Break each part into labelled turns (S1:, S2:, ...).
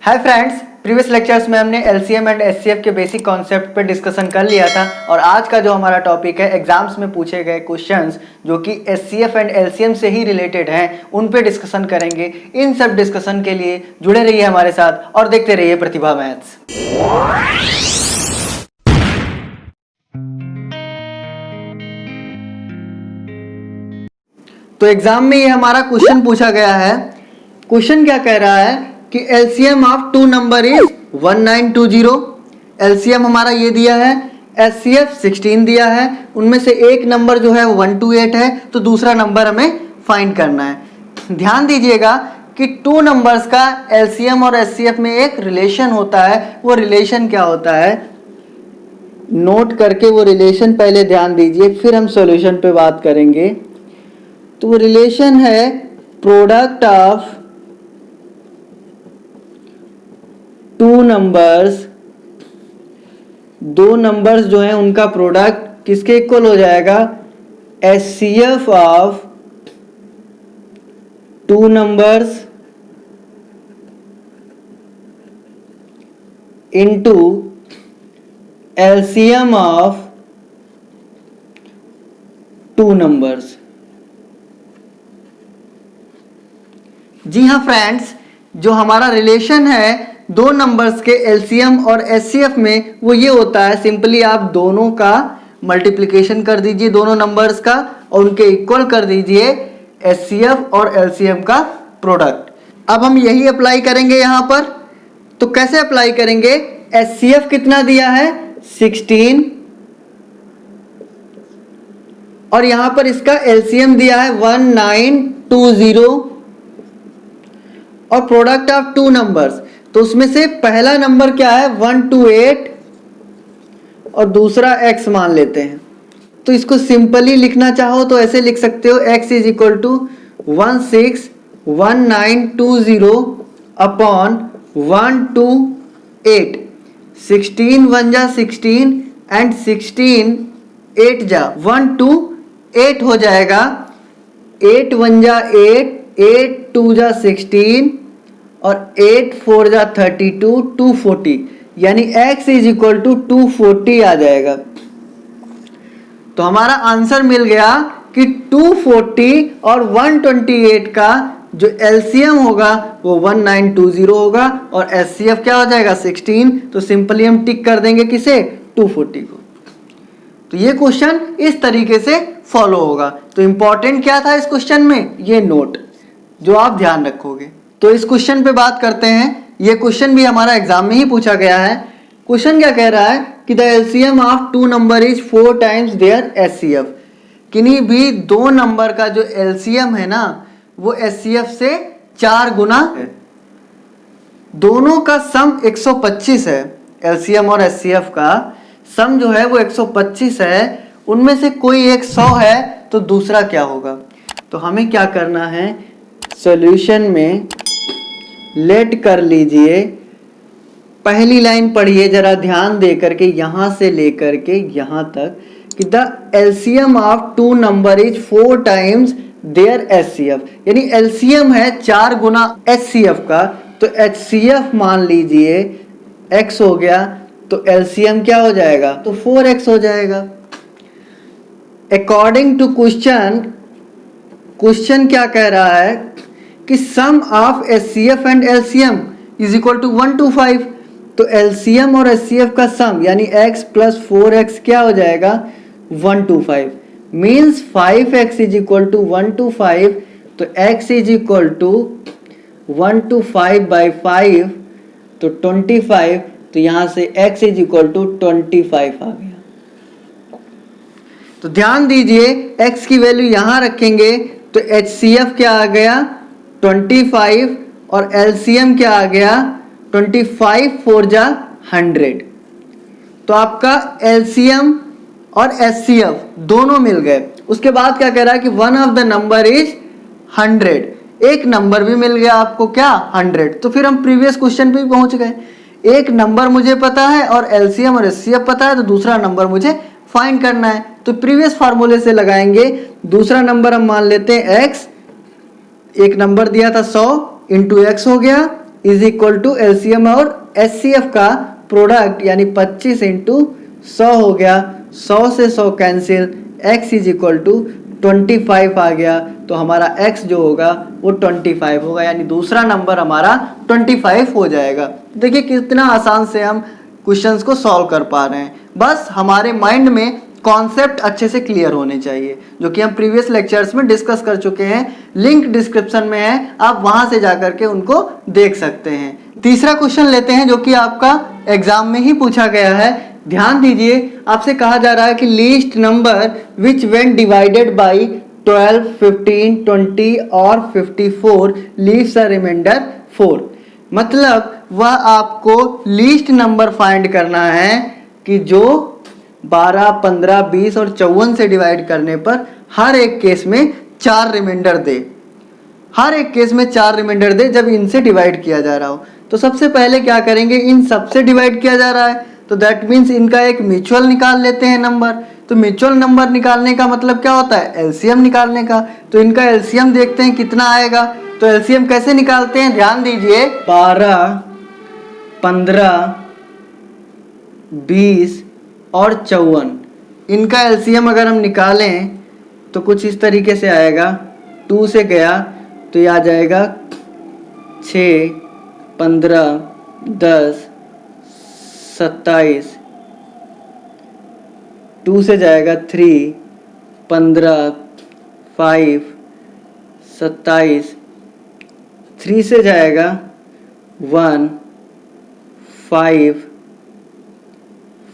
S1: Hi friends, previous lectures में हमने LCM and HCF के बेसिक कॉन्सेप्ट पर डिस्कशन कर लिया था और आज का जो हमारा टॉपिक है एग्जाम्स में पूछे गए क्वेश्चंस जो कि एचसीएफ एंड एलसीएम से ही रिलेटेड हैं उन पे डिस्कशन करेंगे। इन सब डिस्कशन के लिए जुड़े रहिए हमारे साथ और देखते रहिए प्रतिभा मैथ्स। तो एग्जाम में ये हमारा क्वेश्चन पूछा गया है। क्वेश्चन क्या कह रहा है कि LCM of two number is 1920। LCM हमारा ये दिया है, एचसीएफ 16 दिया है, उनमें से एक नंबर जो है 128 है, तो दूसरा नंबर हमें फाइंड करना है। ध्यान दीजिएगा कि टू नंबर्स का एलसीएम और एचसीएफ में एक रिलेशन होता है। वो रिलेशन क्या होता है नोट करके वो रिलेशन पहले ध्यान दीजिए, फिर हम सॉल्यूशन पे बात करेंगे। तो वो रिलेशन है प्रोडक्ट ऑफ टू नंबर्स, दो नंबर्स जो हैं उनका प्रोडक्ट किसके इक्वल हो जाएगा, HCF of two numbers into LCM of two numbers. जी हाँ फ्रेंड्स, जो हमारा रिलेशन है दो नंबर्स के एलसीएम और एचसीएफ में वो ये होता है, सिंपली आप दोनों का मल्टीप्लिकेशन कर दीजिए दोनों नंबर्स का और उनके इक्वल कर दीजिए एचसीएफ और एलसीएम का प्रोडक्ट। अब हम यही अप्लाई करेंगे यहाँ पर। तो कैसे अप्लाई करेंगे, एचसीएफ कितना दिया है 16 और यहाँ पर इसका एलसीएम दिया है 1920 और प्रोडक्ट ऑफ टू नंबर्स, तो उसमें से पहला नंबर क्या है 128 और दूसरा x मान लेते हैं। तो इसको सिंपली लिखना चाहो तो ऐसे लिख सकते हो, x is equal to 161920 upon 128। 16 1 जा 16 एंड 16 8 जा 128 हो जाएगा। 8 1 जा 8, 8 2 जा 16 और 8 4 जा 32, 240, यानी x इज इक्वल टू 240 आ जाएगा। तो हमारा आंसर मिल गया कि 240 और 128 का जो एलसीएम होगा वो 1920 होगा और एचसीएफ क्या हो जाएगा 16। तो सिंपली हम टिक कर देंगे किसे, 240 को। तो ये क्वेश्चन इस तरीके से फॉलो होगा। तो इंपॉर्टेंट क्या था इस क्वेश्चन में, ये नोट जो आप ध्यान रखोगे। तो इस क्वेश्चन पे बात करते हैं। ये क्वेश्चन भी हमारा एग्जाम में ही पूछा गया है। क्वेश्चन क्या कह रहा है कि the LCM of two number is 4 times their HCF. किन्हीं भी दो नंबर का जो एलसीएम है ना वो एचसीएफ से 4 गुना है। दोनों का सम 125 है। एलसीएम और एचसीएफ का सम जो है वो 125 है। उनमें से कोई एक 100 है तो दूसरा क्या होगा। तो हमें क्या करना है, सॉल्यूशन में लेट कर लीजिए। पहली लाइन पढ़िए जरा ध्यान दे करके, यहां से लेकर के यहां तक कि the LCM of two number is 4 times their HCF, यानी एलसीएम है 4 गुना एचसीएफ का। तो एचसीएफ मान लीजिए x हो गया तो एलसीएम क्या हो जाएगा, तो 4x हो जाएगा। अकॉर्डिंग टू क्वेश्चन क्या कह रहा है कि sum of HCF and LCM is equal to 125। तो एलसीएम और एचसीएफ का सम यानी x प्लस 4x क्या हो जाएगा 125, means 5x is equal to 125। तो x is equal to 125 by 5 तो 25। तो यहां से x इज इक्वल टू 25 आ गया। तो ध्यान दीजिए x की वैल्यू यहां रखेंगे तो एचसीएफ क्या आ गया 25 और एलसीएम क्या आ गया 25 4 जा 100। तो आपका एलसीएम और एचसीएफ दोनों मिल गए। उसके बाद क्या कह रहा है कि one of the number is 100। एक नंबर भी मिल गया आपको क्या 100। तो फिर हम प्रीवियस क्वेश्चन पे भी पहुंच गए। एक नंबर मुझे पता है और एलसीएम और एचसीएफ पता है, तो दूसरा नंबर मुझे फाइंड करना है। तो प्रीवियस फार्मूले से लगाएंगे। दूसरा नंबर हम मान लेते हैं x, एक नंबर दिया था 100 इंटू एक्स हो गया इज इक्वल टू एलसीएम और एचसीएफ का प्रोडक्ट यानी 25 इंटू 100 हो गया, 100 से 100 cancel, x is equal to 25 आ गया, तो हमारा x जो होगा वो 25 होगा, यानी दूसरा नंबर हमारा 25 हो जाएगा। देखिए कितना आसान से हम क्वेश्चंस को सॉल्व कर पा रहे हैं, बस हमारे माइंड में कॉन्सेप्ट अच्छे से क्लियर होने चाहिए, जो कि हम प्रीवियस लेक्चर्स में डिस्कस कर चुके हैं। लिंक डिस्क्रिप्शन में है, आप वहां से जाकर के उनको देख सकते हैं। तीसरा क्वेश्चन लेते हैं जो कि आपका एग्जाम में ही पूछा गया है। ध्यान दीजिए, आपसे कहा जा रहा है कि least number which when divided by 12, 15, 20 और 54 लीव्स अ रिमाइंडर 4। मतलब वह आपको लीस्ट नंबर फाइंड करना है कि जो 12, 15, 20 और 54 से डिवाइड करने पर हर एक केस में 4 रिमाइंडर दे, हर एक केस में 4 रिमाइंडर दे जब इनसे डिवाइड किया जा रहा हो। तो सबसे पहले क्या करेंगे, इन सबसे डिवाइड किया जा रहा है तो दैट मीन्स इनका एक म्यूचुअल निकाल लेते हैं नंबर। तो म्यूचुअल नंबर निकालने का मतलब क्या होता है, एलसीएम निकालने का। तो इनका एलसीएम देखते हैं कितना आएगा। तो एलसीएम कैसे निकालते हैं, ध्यान दीजिए, 12, 15, 20 और 54, इनका एलसीएम अगर हम निकालें तो कुछ इस तरीके से आएगा। 2 से गया तो ये आ जाएगा 6, 15, 10, 27, 2 से जाएगा 3, 15, 5, 27, 3 से जाएगा 1, 5,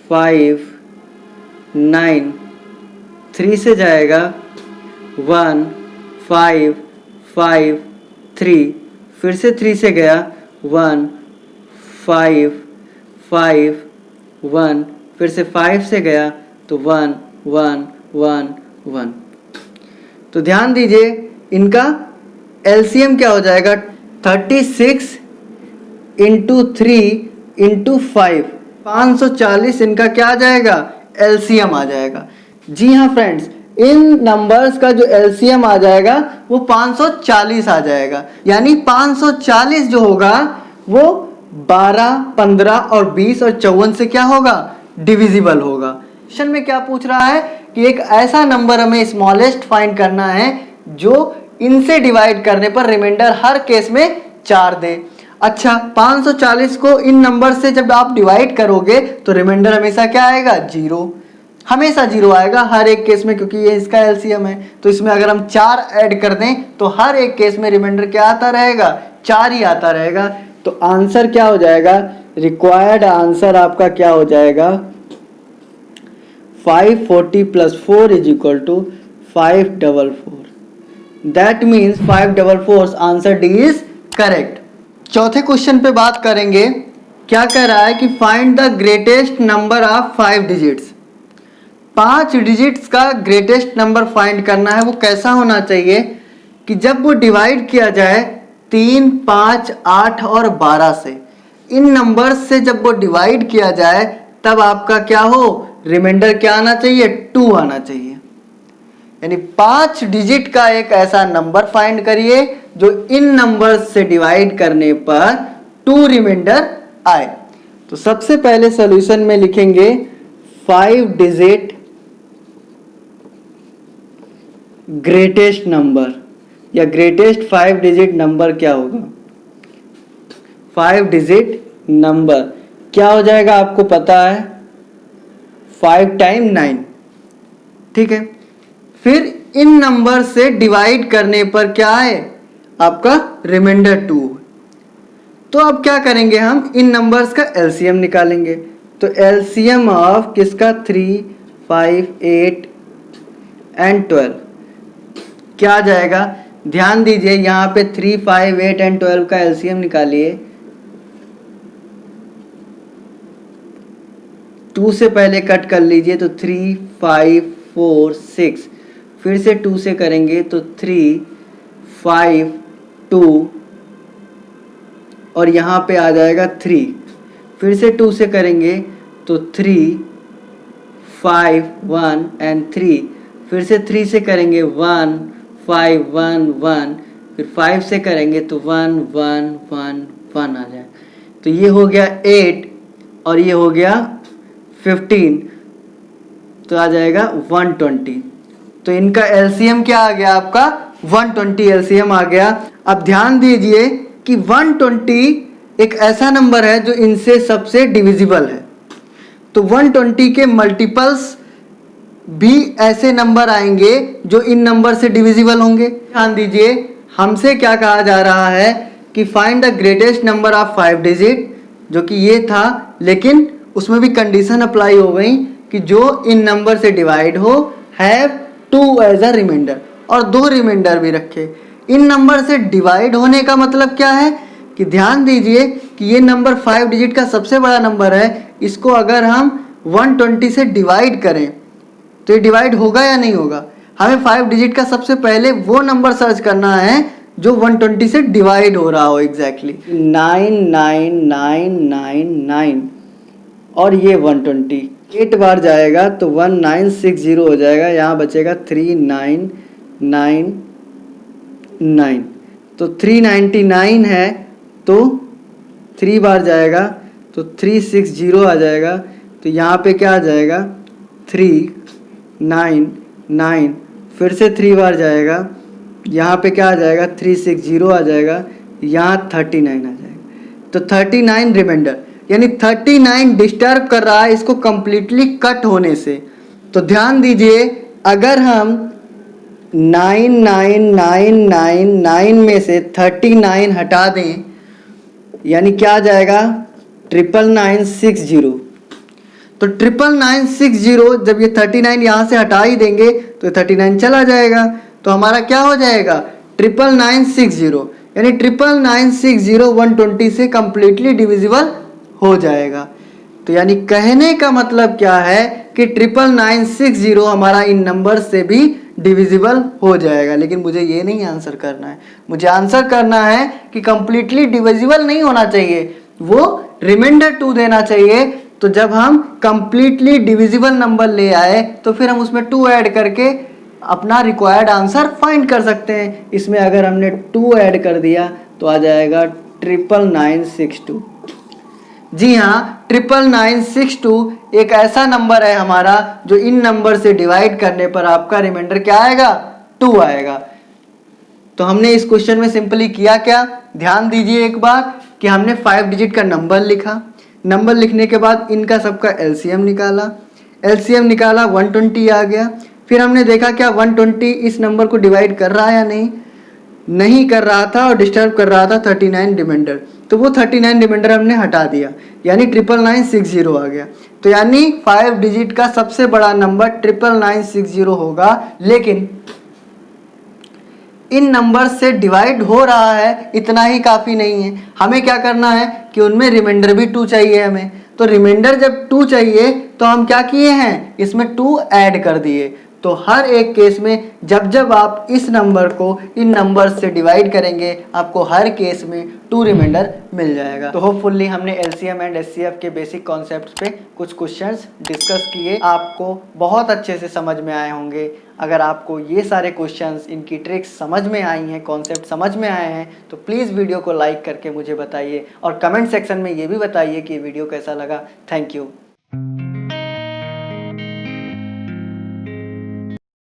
S1: 5, 9, 3 से जाएगा 1, 5, 5, 3, फिर से 3 से गया 1, 5, 5, 1, फिर से 5 से गया तो 1, 1, 1, 1। तो ध्यान दीजिए इनका एलसीएम क्या हो जाएगा, 36 इंटू 3 इंटू 5, 540 इनका क्या आ जाएगा, एलसीएम आ जाएगा। जी हाँ फ्रेंड्स, इन नंबर्स का जो एलसीएम आ जाएगा वो 540 आ जाएगा, यानी 540 जो होगा वो 12, 15 और 20 और 54 से क्या होगा, डिविजिबल होगा। क्वेश्चन में क्या पूछ रहा है कि एक ऐसा नंबर हमें स्मॉलेस्ट फाइंड करना है जो इनसे डिवाइड करने पर रिमाइंडर हर केस में 4 दे। अच्छा, 540 को इन नंबर से जब आप डिवाइड करोगे तो रिमाइंडर हमेशा क्या आएगा, 0, हमेशा 0 आएगा हर एक केस में, क्योंकि ये इसका एलसीएम है। तो इसमें अगर हम 4 ऐड कर दें तो हर एक केस में रिमाइंडर क्या आता रहेगा, 4 ही आता रहेगा। तो आंसर क्या हो जाएगा, रिक्वायर्ड आंसर आपका क्या हो जाएगा, 540 + 4 = 544। That means 544 answer D is correct. चौथे क्वेश्चन पे बात करेंगे। क्या कह रहा है कि find the greatest number of 5 digits. 5 digits का ग्रेटेस्ट नंबर फाइंड करना है। वो कैसा होना चाहिए कि जब वो डिवाइड किया जाए 3, 5, 8 और 12 से, इन नंबर्स से जब वो डिवाइड किया जाए तब आपका क्या हो, रिमाइंडर क्या आना चाहिए, 2 आना चाहिए। यानी 5 डिजिट का एक ऐसा नंबर फाइंड करिए जो इन नंबर्स से डिवाइड करने पर 2 रिमाइंडर आए। तो सबसे पहले सॉल्यूशन में लिखेंगे 5 डिजिट ग्रेटेस्ट नंबर, या ग्रेटेस्ट 5 डिजिट नंबर क्या होगा, 5 डिजिट नंबर क्या हो जाएगा आपको पता है, 5 टाइम 9, ठीक है। फिर इन नंबर से डिवाइड करने पर क्या है आपका, रिमाइंडर 2। तो अब क्या करेंगे, हम इन नंबर्स का एलसीएम निकालेंगे। तो एलसीएम ऑफ किसका, 3, 5, 8 एंड 12 क्या आ जाएगा। ध्यान दीजिए यहाँ पे 3, 5, 8 एंड 12 का एलसीएम निकालिए। 2 से पहले कट कर लीजिए तो 3, 5, 4, 6, फिर से 2 से करेंगे तो 3, 5, 2 और यहाँ पे आ जाएगा 3, फिर से 2 से करेंगे तो 3, 5, 1 एंड 3, फिर से 3 से करेंगे 1, 5, 1, 1, फिर 5 से करेंगे तो 1, 1, 1, 1 आ जाए। तो ये हो गया 8 और ये हो गया 15, तो आ जाएगा 120। तो इनका एलसीएम क्या आ गया आपका 120 एलसीएम आ गया। अब ध्यान दीजिए कि 120 एक ऐसा नंबर है जो इनसे सबसे डिविजिबल है, तो 120 के मल्टीपल्स भी ऐसे नंबर आएंगे जो इन नंबर से डिविजिबल होंगे। ध्यान दीजिए हमसे क्या कहा जा रहा है कि find the greatest number of 5 digit, जो कि ये था, लेकिन उसमें भी कंडीशन अप्लाई हो गई कि जो इन नंबर से डिवाइड हो, हैव 2 एज अ रिमाइंडर, और 2 रिमाइंडर भी रखे। इन नंबर से डिवाइड होने का मतलब क्या है कि ध्यान दीजिए कि ये नंबर 5 डिजिट का सबसे बड़ा नंबर है, इसको अगर हम 120 से डिवाइड करें तो ये डिवाइड होगा या नहीं होगा। हमें 5 डिजिट का सबसे पहले वो नंबर सर्च करना है जो 120 से डिवाइड हो रहा हो एग्जैक्टली। 99999 और ये 120 8 बार जाएगा तो 1960 हो जाएगा, यहाँ बचेगा 3999। तो 399 है तो 3 बार जाएगा तो 360 आ जाएगा। तो यहाँ पे क्या आ जाएगा 399, फिर से 3 बार जाएगा, यहाँ पे क्या आ जाएगा 360 आ जाएगा, यहाँ 39 आ जाएगा। तो 39 रिमाइंडर, यानी 39 डिस्टर्ब कर रहा है इसको कंप्लीटली कट होने से। तो ध्यान दीजिए अगर हम 99999 में से 39 हटा दें, यानी क्या आ जाएगा 99960। तो 99960 जब ये 39 यहाँ से हटा ही देंगे तो 39 चला जाएगा, तो हमारा क्या हो जाएगा 99960, यानी 99960 120 से कंप्लीटली डिविजिबल हो जाएगा। तो यानी कहने का मतलब क्या है कि 99960 हमारा इन नंबर से भी डिविजिबल हो जाएगा। लेकिन मुझे ये नहीं आंसर करना है, मुझे आंसर करना है कि कंप्लीटली डिविजिबल नहीं होना चाहिए, वो रिमाइंडर 2 देना चाहिए। तो जब हम कंप्लीटली डिविजिबल नंबर ले आए तो फिर हम उसमें 2 ऐड करके अपना रिक्वायर्ड आंसर फाइंड कर सकते हैं। इसमें अगर हमने 2 ऐड कर दिया तो आ जाएगा 99962। जी हाँ, 99962 एक ऐसा नंबर है हमारा जो इन नंबर से डिवाइड करने पर आपका रिमाइंडर क्या आएगा 2 आएगा। तो हमने इस क्वेश्चन में सिंपली किया क्या, ध्यान दीजिए एक बार कि हमने 5 डिजिट का नंबर लिखा, नंबर लिखने के बाद इनका सबका एलसीएम निकाला, एलसीएम निकाला 120 आ गया। फिर हमने देखा क्या 120 इस नंबर को डिवाइड कर रहा है या नहीं कर रहा था और डिस्टर्ब कर रहा था 39 रिमाइंडर, तो वो 39 रिमाइंडर हमने हटा दिया, यानी 99960 आ गया। तो यानी 5 डिजिट का सबसे बड़ा नंबर 99960 होगा, लेकिन इन नंबर से डिवाइड हो रहा है इतना ही काफ़ी नहीं है, हमें क्या करना है कि उनमें रिमाइंडर भी 2 चाहिए हमें। तो रिमाइंडर जब 2 चाहिए तो हम क्या किए हैं, इसमें 2 ऐड कर दिए। तो हर एक केस में जब जब आप इस नंबर को इन नंबर से डिवाइड करेंगे आपको हर केस में 2 रिमाइंडर मिल जाएगा। तो होपफुली हमने एलसीएम एंड एचसीएफ के बेसिक कॉन्सेप्ट्स पे कुछ क्वेश्चंस डिस्कस किए, आपको बहुत अच्छे से समझ में आए होंगे। अगर आपको ये सारे क्वेश्चंस, इनकी ट्रिक्स समझ में आई हैं, कॉन्सेप्ट समझ में आए हैं, तो प्लीज़ वीडियो को लाइक करके मुझे बताइए और कमेंट सेक्शन में ये भी बताइए कि वीडियो कैसा लगा। Thank you.